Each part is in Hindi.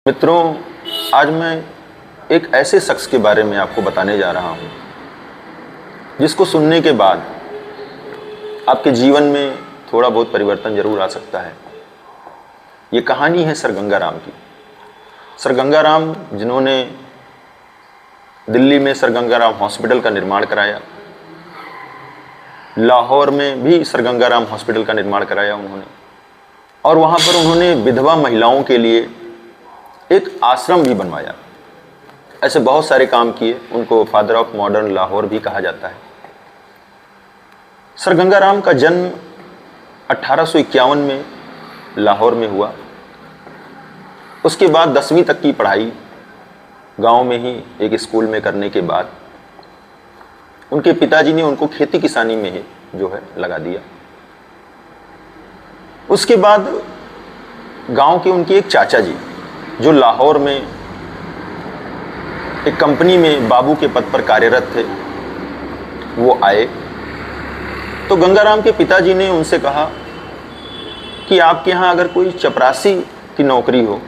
मित्रों, आज मैं एक ऐसे शख्स के बारे में आपको बताने जा रहा हूँ जिसको सुनने के बाद आपके जीवन में थोड़ा बहुत परिवर्तन जरूर आ सकता है। ये कहानी है सर गंगाराम की। सर गंगाराम जिन्होंने दिल्ली में सर गंगाराम हॉस्पिटल का निर्माण कराया, लाहौर में भी सर गंगाराम हॉस्पिटल का निर्माण कराया उन्होंने, और वहाँ पर उन्होंने विधवा महिलाओं के लिए एक आश्रम भी बनवाया। ऐसे बहुत सारे काम किए। उनको फादर ऑफ मॉडर्न लाहौर भी कहा जाता है। सर गंगाराम का जन्म 1851 में लाहौर में हुआ। उसके बाद 10वीं तक की पढ़ाई गांव में ही एक स्कूल में करने के बाद उनके पिताजी ने उनको खेती किसानी में ही जो है लगा दिया। उसके बाद गांव के उनके एक चाचा जी जो लाहौर में एक कंपनी में बाबू के पद पर कार्यरत थे, वो आए तो गंगाराम के पिताजी ने उनसे कहा कि आपके यहाँ अगर कोई चपरासी की नौकरी हो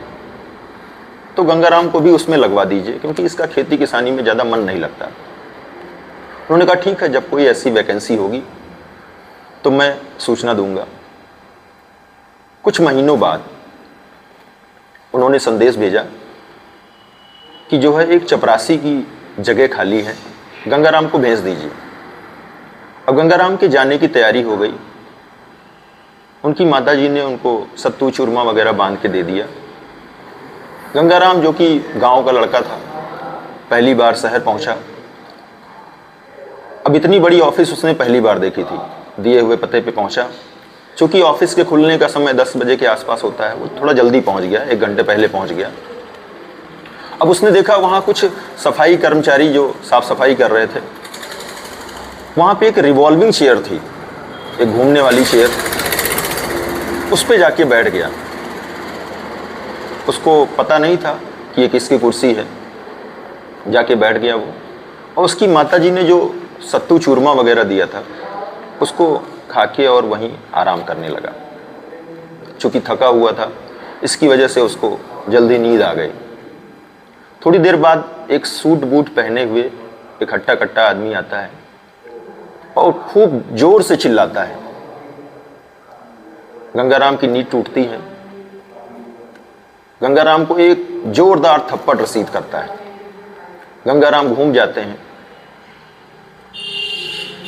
तो गंगाराम को भी उसमें लगवा दीजिए, क्योंकि इसका खेती किसानी में ज़्यादा मन नहीं लगता। उन्होंने कहा ठीक है, जब कोई ऐसी वैकेंसी होगी तो मैं सूचना दूंगा। कुछ महीनों बाद उन्होंने संदेश भेजा कि जो है एक चपरासी की जगह खाली है, गंगाराम को भेज दीजिए। अब गंगाराम के जाने की तैयारी हो गई। उनकी माताजी ने उनको सत्तू चूरमा वगैरह बांध के दे दिया। गंगाराम जो कि गांव का लड़का था, पहली बार शहर पहुंचा। अब इतनी बड़ी ऑफिस उसने पहली बार देखी थी। दिए हुए पते पे पहुंचा। चूंकि ऑफिस के खुलने का समय 10 बजे के आसपास होता है, वो थोड़ा जल्दी पहुंच गया, 1 घंटे पहले पहुंच गया। अब उसने देखा वहां कुछ सफाई कर्मचारी जो साफ सफाई कर रहे थे, वहां पे एक रिवॉल्विंग चेयर थी, एक घूमने वाली चेयर। उस पे जाके बैठ गया। उसको पता नहीं था कि ये किसकी कुर्सी है। जाके बैठ गया वो, और उसकी माताजी ने जो सत्तू चूरमा वगैरह दिया था उसको खा के और वहीं आराम करने लगा। चूँकि थका हुआ था, इसकी वजह से उसको जल्दी नींद आ गई। थोड़ी देर बाद एक सूट बूट पहने हुए एक हट्टा कट्टा आदमी आता है और खूब जोर से चिल्लाता है। गंगाराम की नींद टूटती है। गंगाराम को एक जोरदार थप्पड़ रसीद करता है। गंगाराम घूम जाते हैं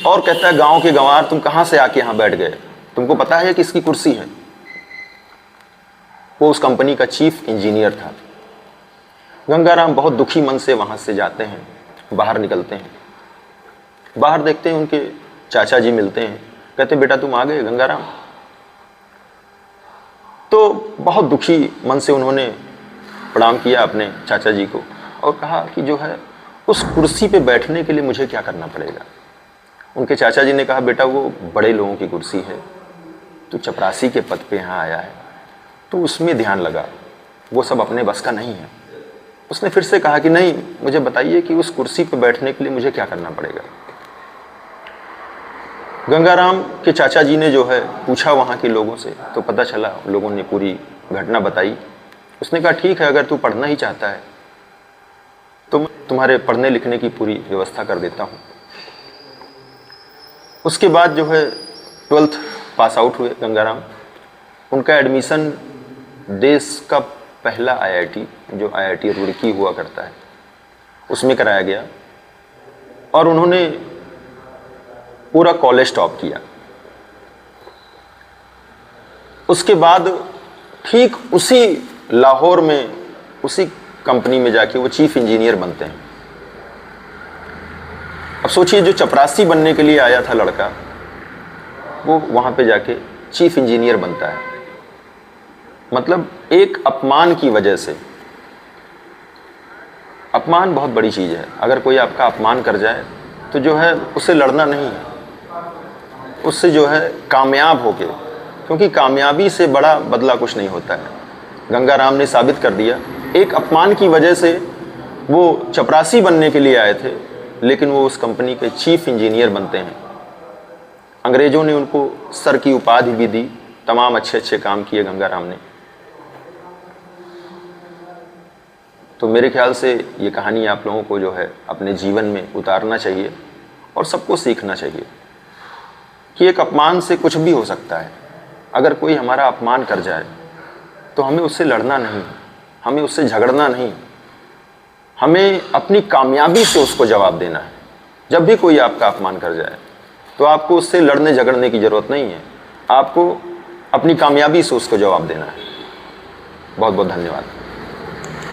और कहता है, गांव के गंवार, तुम कहां से आके यहां बैठ गए? तुमको पता है किसकी कुर्सी है? वो उस कंपनी का चीफ इंजीनियर था। गंगाराम बहुत दुखी मन से वहां से जाते हैं, बाहर निकलते हैं। बाहर देखते हैं उनके चाचा जी मिलते हैं। कहते, बेटा तुम आ गए गंगाराम? तो बहुत दुखी मन से उन्होंने प्रणाम किया अपने चाचा जी को और कहा कि जो है उस कुर्सी पे बैठने के लिए मुझे क्या करना पड़ेगा? उनके चाचा जी ने कहा, बेटा वो बड़े लोगों की कुर्सी है, तो चपरासी के पद पे यहाँ आया है, तो उसमें ध्यान लगा, वो सब अपने बस का नहीं है। उसने फिर से कहा कि नहीं, मुझे बताइए कि उस कुर्सी पे बैठने के लिए मुझे क्या करना पड़ेगा। गंगाराम के चाचा जी ने जो है पूछा वहाँ के लोगों से, तो पता चला, लोगों ने पूरी घटना बताई। उसने कहा ठीक है, अगर तू पढ़ना ही चाहता है तो मैं तुम्हारे पढ़ने लिखने की पूरी व्यवस्था कर देता हूँ। उसके बाद जो है 12th पास आउट हुए गंगाराम। उनका एडमिशन देश का पहला आईआईटी, जो आईआईटी रुड़की हुआ करता है, उसमें कराया गया और उन्होंने पूरा कॉलेज टॉप किया। उसके बाद ठीक उसी लाहौर में उसी कंपनी में जाके वो चीफ इंजीनियर बनते हैं। अब सोचिए, जो चपरासी बनने के लिए आया था लड़का, वो वहां पे जाके चीफ इंजीनियर बनता है। मतलब एक अपमान की वजह से। अपमान बहुत बड़ी चीज है। अगर कोई आपका अपमान कर जाए तो जो है उससे लड़ना नहीं है, उससे जो है कामयाब होके, क्योंकि कामयाबी से बड़ा बदला कुछ नहीं होता है। गंगाराम ने साबित कर दिया। एक अपमान की वजह से वो चपरासी बनने के लिए आए थे, लेकिन वो उस कंपनी के चीफ इंजीनियर बनते हैं। अंग्रेजों ने उनको सर की उपाधि भी दी। तमाम अच्छे अच्छे काम किए गंगाराम ने। तो मेरे ख्याल से ये कहानी आप लोगों को जो है अपने जीवन में उतारना चाहिए और सबको सीखना चाहिए कि एक अपमान से कुछ भी हो सकता है। अगर कोई हमारा अपमान कर जाए तो हमें उससे लड़ना नहीं, हमें उससे झगड़ना नहीं, हमें अपनी कामयाबी से उसको जवाब देना है। जब भी कोई आपका अपमान कर जाए तो आपको उससे लड़ने झगड़ने की ज़रूरत नहीं है, आपको अपनी कामयाबी से उसको जवाब देना है। बहुत बहुत धन्यवाद।